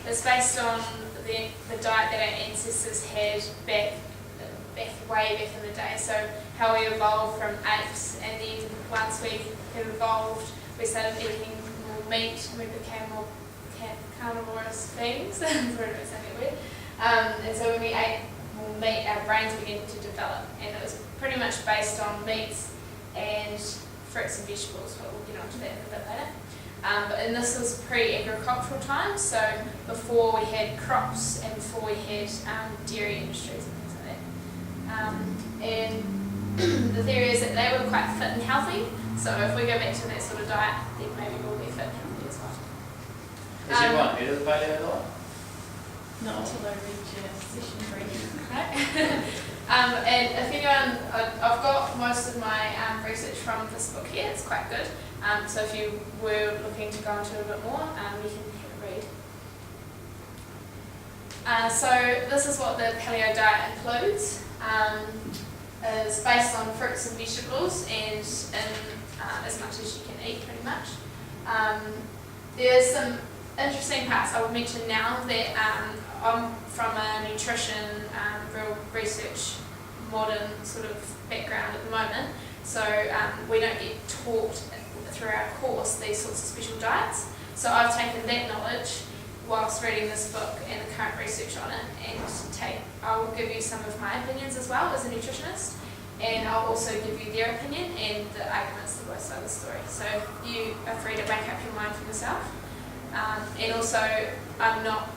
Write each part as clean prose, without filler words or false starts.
it's based on the diet that our ancestors had way back in the day. So how we evolved from apes, and then once we have evolved, we started eating more meat, and we became more carnivorous beings. Sorry, I don't say that word. And so when we ate more meat, our brains began to develop, and it was pretty much based on meats and fruits and vegetables, but we'll get onto that a bit later. And this was pre-agricultural times, so before we had crops and before we had dairy industries and things like that. And the theory is that they were quite fit and healthy, so if we go back to that sort of diet, then maybe we'll be fit and healthy as well. Has everyone heard of the Paleo Diet? Not until I reach a session 3. Right. And if anyone, I've got most of my research from this book here, it's quite good. So if you were looking to go into a bit more, you can have a read. So this is what the Paleo Diet includes. It's based on fruits and vegetables and as much as you can eat pretty much. There's some interesting parts I will mention now that I'm from a nutrition, real research, modern sort of background at the moment, so we don't get taught through our course these sorts of special diets. So I've taken that knowledge whilst reading this book and the current research on it, and I will give you some of my opinions as well as a nutritionist, and I'll also give you their opinion and the arguments to both sides of the story. So you are free to make up your mind for yourself. And also, I'm not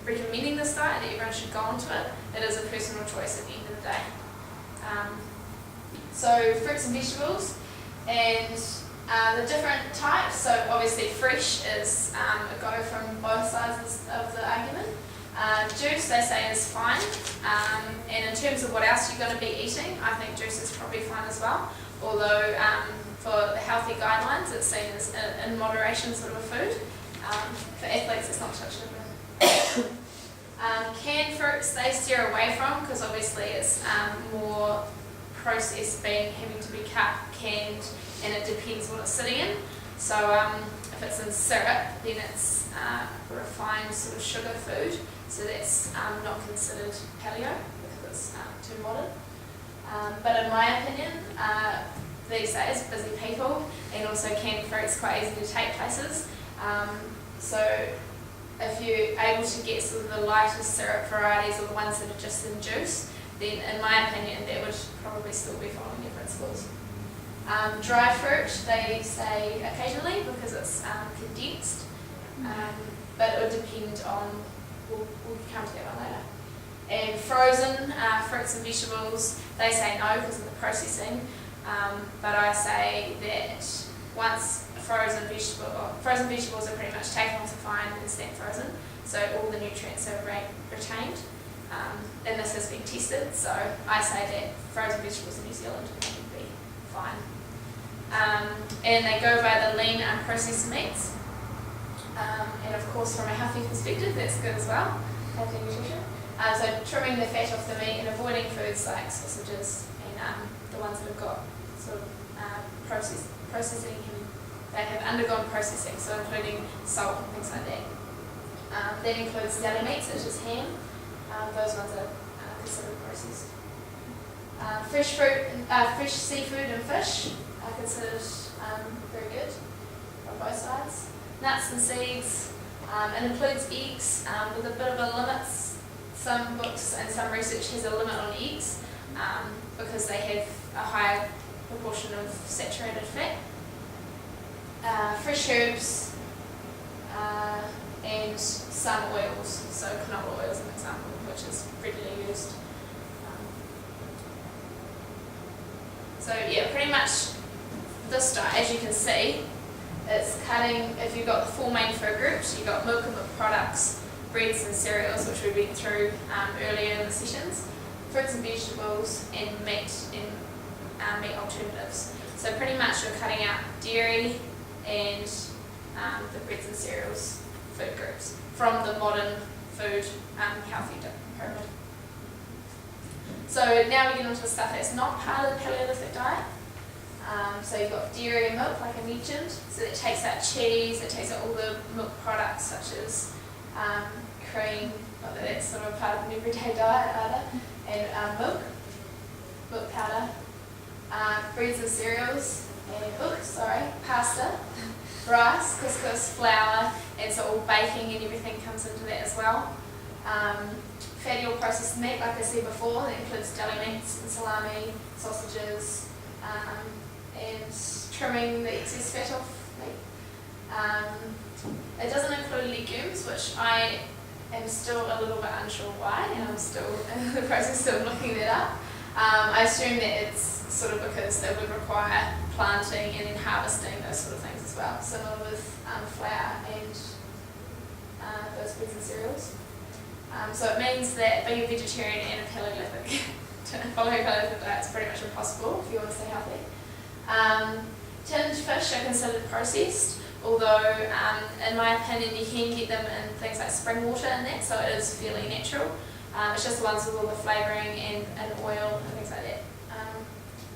recommending this diet, that everyone should go onto it. It is a personal choice at the end of the day. So fruits and vegetables, and the different types. So obviously fresh is a go from both sides of the argument. Juice, they say, is fine. And in terms of what else you're going to be eating, I think juice is probably fine as well. Although for the healthy guidelines, it's seen as in moderation sort of a food. For athletes, it's not such a good. Canned fruits, they steer away from, because obviously it's more processed, having to be cut, canned, and it depends what it's sitting in. So if it's in syrup, then it's refined sort of sugar food, so that's not considered paleo because it's too modern. But in my opinion, these days, busy people, and also canned fruit's quite easy to take places. So if you're able to get sort of the lightest syrup varieties or the ones that are just in juice, then in my opinion that would probably still be following your principles. Dry fruit, they say occasionally because it's condensed, but it would depend on, we'll come to that one later. And frozen fruits and vegetables, they say no because of the processing, but I say that once frozen vegetables are pretty much taken off the vine and stand frozen, so all the nutrients are retained, and this has been tested, so I say that frozen vegetables in New Zealand would be fine. And they go by the lean unprocessed meats, and of course from a healthy perspective that's good as well, healthy nutrition. So trimming the fat off the meat and avoiding foods like sausages and the ones that have got sort of processing, they have undergone processing, so including salt and things like that. That includes deli meats such as ham. Those ones are considered processed. Fresh seafood and fish are considered very good on both sides. Nuts and seeds, it includes eggs with a bit of a limit. Some books and some research has a limit on eggs because they have a higher proportion of saturated fat. Fresh herbs and some oils, so canola oil is an example, which is readily used. So yeah, pretty much this diet, as you can see, it's cutting, if you've got the four main food groups, you've got milk and milk products, breads and cereals, which we went through earlier in the sessions, fruits and vegetables, and meat and meat alternatives. So pretty much you're cutting out dairy and the breads and cereals food groups from the modern food healthy pyramid. So now we get into the stuff that's not part of the Paleolithic diet. So you've got dairy and milk, like I mentioned. So that takes out cheese, it takes out all the milk products cream, not that that's sort of part of an everyday diet either, and milk powder, breads and cereals, and pasta, rice, couscous, flour, and so all baking and everything comes into that as well. Fatty or processed meat, like I said before, that includes deli meats and salami, sausages, and trimming the excess fat off meat. It doesn't include legumes, which I am still a little bit unsure why, and I'm still in the process of looking that up. I assume that it's sort of because they would require planting and then harvesting, those sort of things as well, similar with flour and those breads and cereals. So it means that being a vegetarian and a Paleolithic, following a Paleolithic diet is pretty much impossible if you want to stay healthy. Tinned fish are considered processed, although in my opinion you can get them in things like spring water and that, so it is fairly natural. It's just the ones with all the flavouring and oil and things like that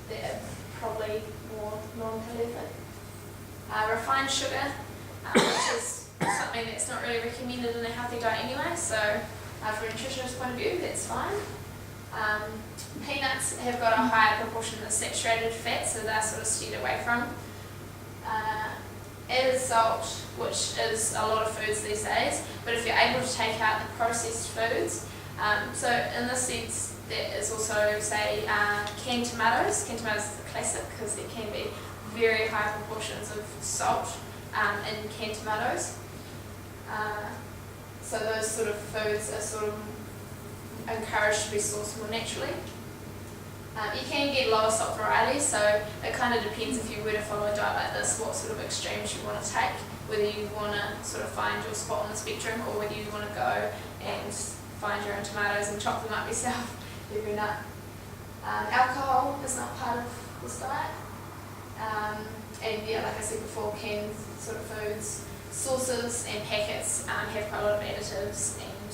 that are probably more non-Paleolithic. Refined sugar, which is something that's not really recommended in a healthy diet anyway, so from a nutritionist point of view, that's fine. Peanuts have got a higher proportion of saturated fat, so they're sort of steered away from. Added salt, which is a lot of foods these days, but if you're able to take out the processed foods, so in this sense, there is also, say, canned tomatoes. Canned tomatoes is a classic because there can be very high proportions of salt in canned tomatoes. So those sort of foods are sort of encouraged to be sourced more naturally. You can get lower salt varieties, so it kind of depends if you were to follow a diet like this, what sort of extremes you want to take, whether you want to sort of find your spot on the spectrum or whether you want to go and find your own tomatoes and chop them up yourself every nut. Alcohol is not part of this diet. And yeah, like I said before, canned sort of foods, sauces and packets have quite a lot of additives and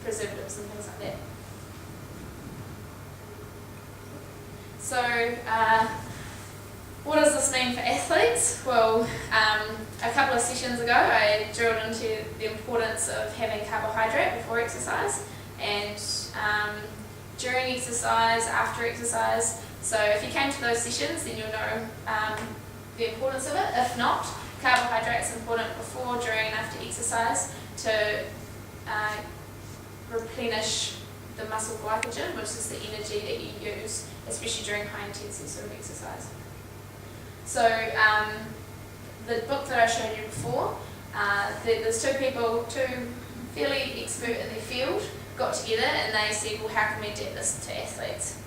preservatives and things like that. So, what does this mean for athletes? Well, a couple of sessions ago I drilled into the importance of having carbohydrate before exercise and during exercise, after exercise. So if you came to those sessions, then you'll know the importance of it. If not, carbohydrate is important before, during and after exercise to replenish the muscle glycogen, which is the energy that you use, especially during high intensity sort of exercise. So the book that I showed you before, there's two people, two fairly expert in their field, got together and they said, well, how can we adapt this to athletes?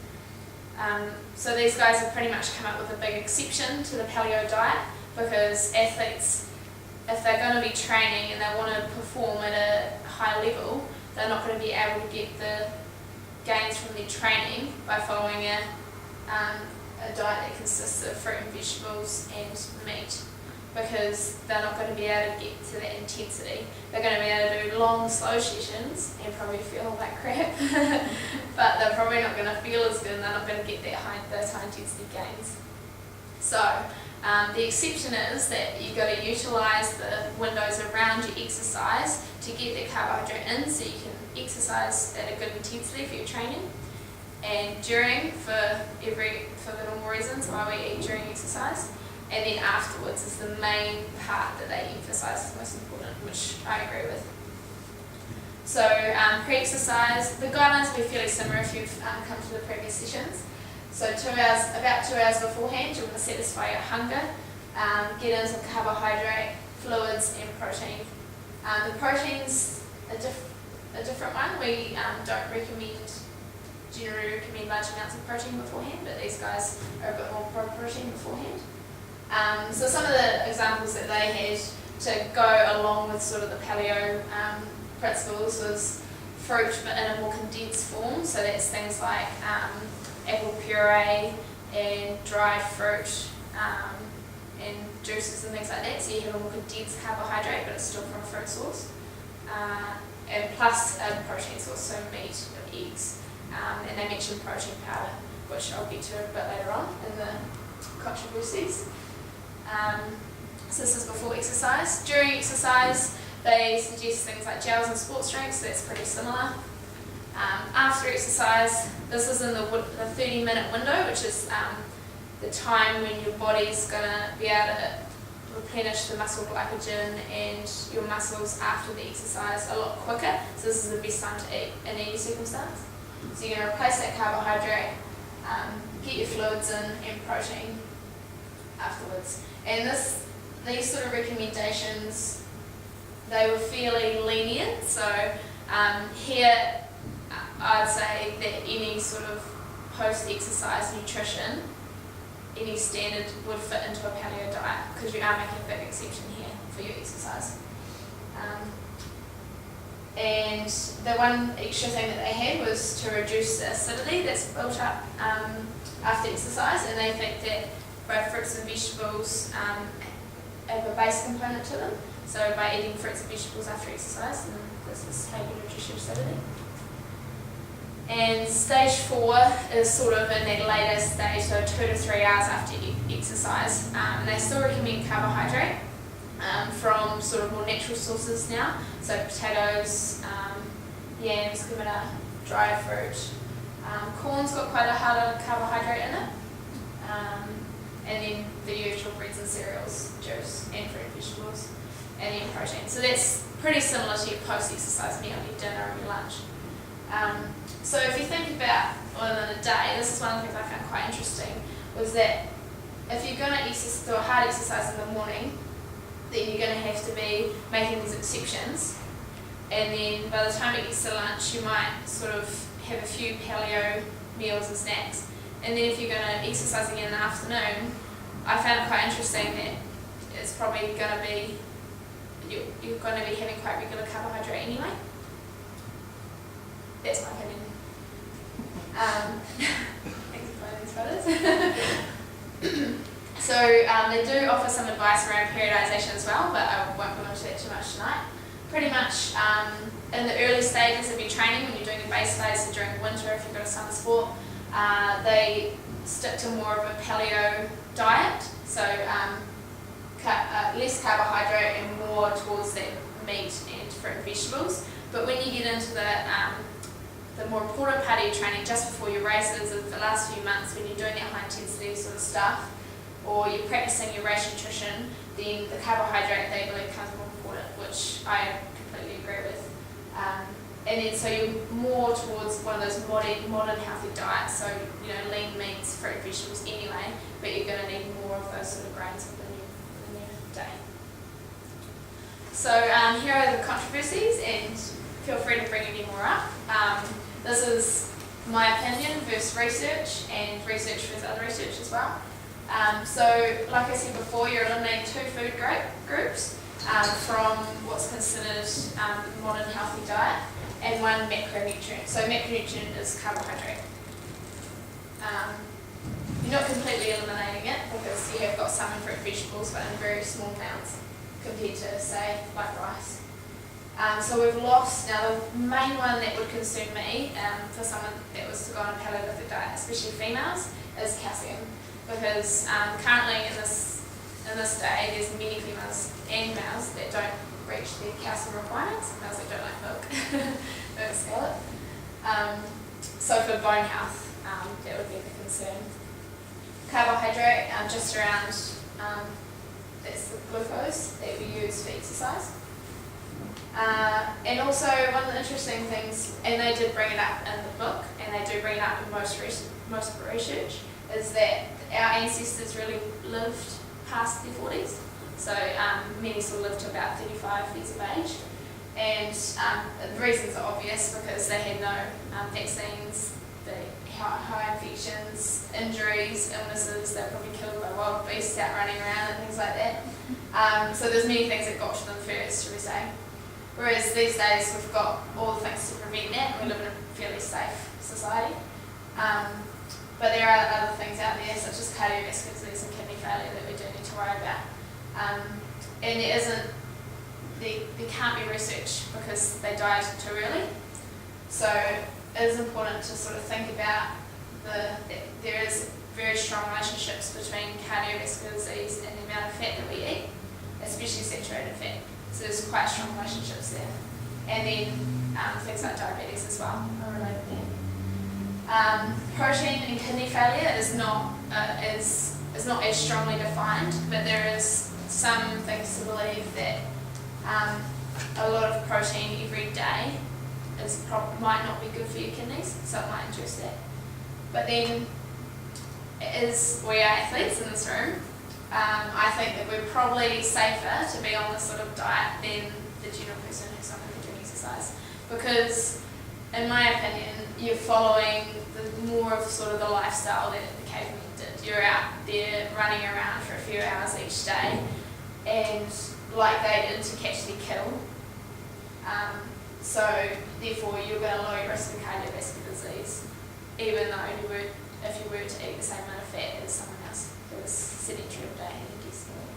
So these guys have pretty much come up with a big exception to the paleo diet, because athletes, if they're going to be training and they want to perform at a high level, they're not going to be able to get the gains from their training by following a diet that consists of fruit and vegetables and meat, because they're not going to be able to get to that intensity. They're going to be able to do long, slow sessions and probably feel like crap, but they're probably not going to feel as good and they're not going to get those high intensity gains. So the exception is that you've got to utilise the windows around your exercise to get that carbohydrate in, so you can exercise at a good intensity for your training, and during for the normal reasons why we eat during exercise, and then afterwards is the main part that they emphasise is most important, which I agree with. So pre-exercise, the guidelines will be fairly similar if you've come to the previous sessions. So about 2 hours beforehand, you want to satisfy your hunger, get into carbohydrate, fluids and protein. The protein's a different one. We generally recommend large amounts of protein beforehand, but these guys are a bit more pro-protein beforehand. So some of the examples that they had to go along with sort of the paleo principles was fruit but in a more condensed form, so that's things like apple puree and dried fruit and juices and things like that, so you have a more condensed carbohydrate but it's still from a fruit source, and plus a protein source, so meat or eggs, and they mentioned protein powder, which I'll get to a bit later on in the controversies. So this is before exercise. During exercise, They suggest things like gels and sports drinks, so that's pretty similar. After exercise, this is in the 30-minute window, which is the time when your body's going to be able to replenish the muscle glycogen and your muscles after the exercise a lot quicker. So this is the best time to eat in any circumstance. So you're going to replace that carbohydrate, get your fluids in and protein afterwards. And these sort of recommendations, they were fairly lenient. So here I'd say that any sort of post-exercise nutrition, any standard would fit into a paleo diet, because you are making a big exception here for your exercise. And the one extra thing that they had was to reduce the acidity that's built up after exercise, and they think that both fruits and vegetables have a base component to them. So by eating fruits and vegetables after exercise, and this is how you reduce your acidity. And stage 4 is sort of in that later stage, so 2 to 3 hours after exercise. And they still recommend carbohydrate from sort of more natural sources now. So potatoes, yams, kumara, dried fruit. Corn's got quite a hard carbohydrate in it. And then the usual breads and cereals, juice, and fruit and vegetables, and then protein. So that's pretty similar to your post-exercise meal, your dinner or your lunch. So if you think about within a day, this is one of the things I found quite interesting, was that if you're going to do a hard exercise in the morning, then you're going to have to be making these exceptions. And then by the time it gets to lunch, you might sort of have a few paleo meals and snacks. And then if you're going to exercise again in the afternoon, I found it quite interesting that it's probably going to be, you're going to be having quite regular carbohydrate anyway. That's my opinion. Thanks for those photos. So they do offer some advice around periodization as well, but I won't go into that too much tonight. Pretty much in the early stages of your training, when you're doing your base phase, so during winter if you've got a summer sport, they stick to more of a paleo diet, so less carbohydrate and more towards that meat and fruit and vegetables. But when you get into the more important part of your training, just before your races, of the last few months when you're doing that high intensity sort of stuff, or you're practicing your race nutrition, then the carbohydrate they believe becomes more important, which I completely agree with. And then so you're more towards one of those modern healthy diets, so lean meats, fruit, vegetables anyway, but you're going to need more of those sort of grains within your day. So here are the controversies, and feel free to bring any more up. This is my opinion versus research, and research versus other research as well. So like I said before, you're eliminating 2 food groups from what's considered modern healthy diet, and 1 macronutrient. So macronutrient is carbohydrate. You're not completely eliminating it, because you have got some in fruit and vegetables, but in very small amounts compared to, say, like rice. So we've lost, now the main one that would concern me for someone that was to go on a paleolithic diet, especially females, is calcium. Because currently in this day, there's many females and males that don't reach their calcium requirements, males that don't like milk, don't scale it. So for bone health, that would be the concern. Carbohydrate, just around, that's the glucose that we use for exercise. And also one of the interesting things, and they did bring it up in the book, and they do bring it up in most research, is that our ancestors really lived past their 40s. So many still lived to about 35 years of age. And the reasons are obvious, because they had no vaccines, the high infections, injuries, illnesses. They were probably killed by wild beasts out running around and things like that. So there's many things that got to them first, shall we say. Whereas these days we've got all the things to prevent that, and we live in a fairly safe society. But there are other things out there, such as cardiovascular disease and kidney failure, that we do need to worry about. And there can't be research because they died too early. So it is important to sort of think about there is very strong relationships between cardiovascular disease and the amount of fat that we eat, especially saturated fat. So there's quite strong relationships there. And then things like diabetes as well are related there. Protein and kidney failure is not as strongly defined, but there is some things to believe that a lot of protein every day might not be good for your kidneys, so it might induce that. But then, we are athletes in this room, I think that we're probably safer to be on this sort of diet than the general person who's not going to be doing exercise. Because, in my opinion, you're following more of sort of the lifestyle that the cavemen did. You're out there running around for a few hours each day, and like they did, to catch their kill. So therefore you're going to lower your risk of cardiovascular disease, even though if you were to eat the same amount of fat as someone else who was sedentary all day and desperate.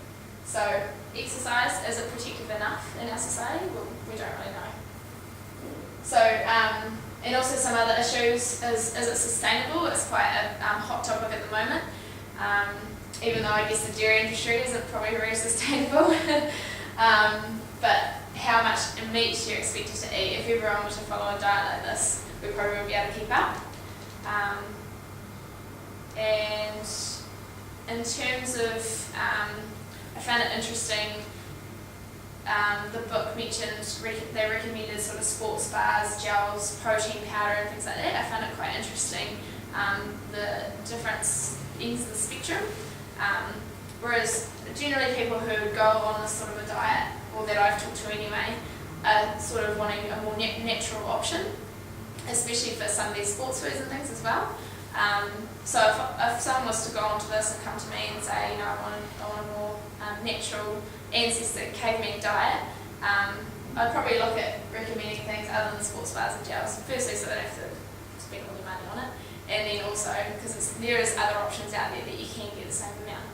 So exercise, is it protective enough in our society? Well, we don't really know. So, and also some other issues, is it sustainable? It's quite a hot topic at the moment. Even though I guess the dairy industry isn't probably very sustainable. But how much meat you're expected to eat, if everyone were to follow a diet like this, we probably wouldn't be able to keep up. And in terms of, I found it interesting, the book mentioned, they recommended sort of sports bars, gels, protein powder and things like that. I found it quite interesting, the different ends of the spectrum. Whereas generally people who go on this sort of a diet, or that I've talked to anyway, are sort of wanting a more natural option, especially for some of these sports foods and things as well. So if someone was to go onto this and come to me and say, I want a more natural ancestor caveman diet, I'd probably look at recommending things other than sports bars and gels. Firstly, so they don't have to spend all their money on it, and then also because there is other options out there that you can get the same amount.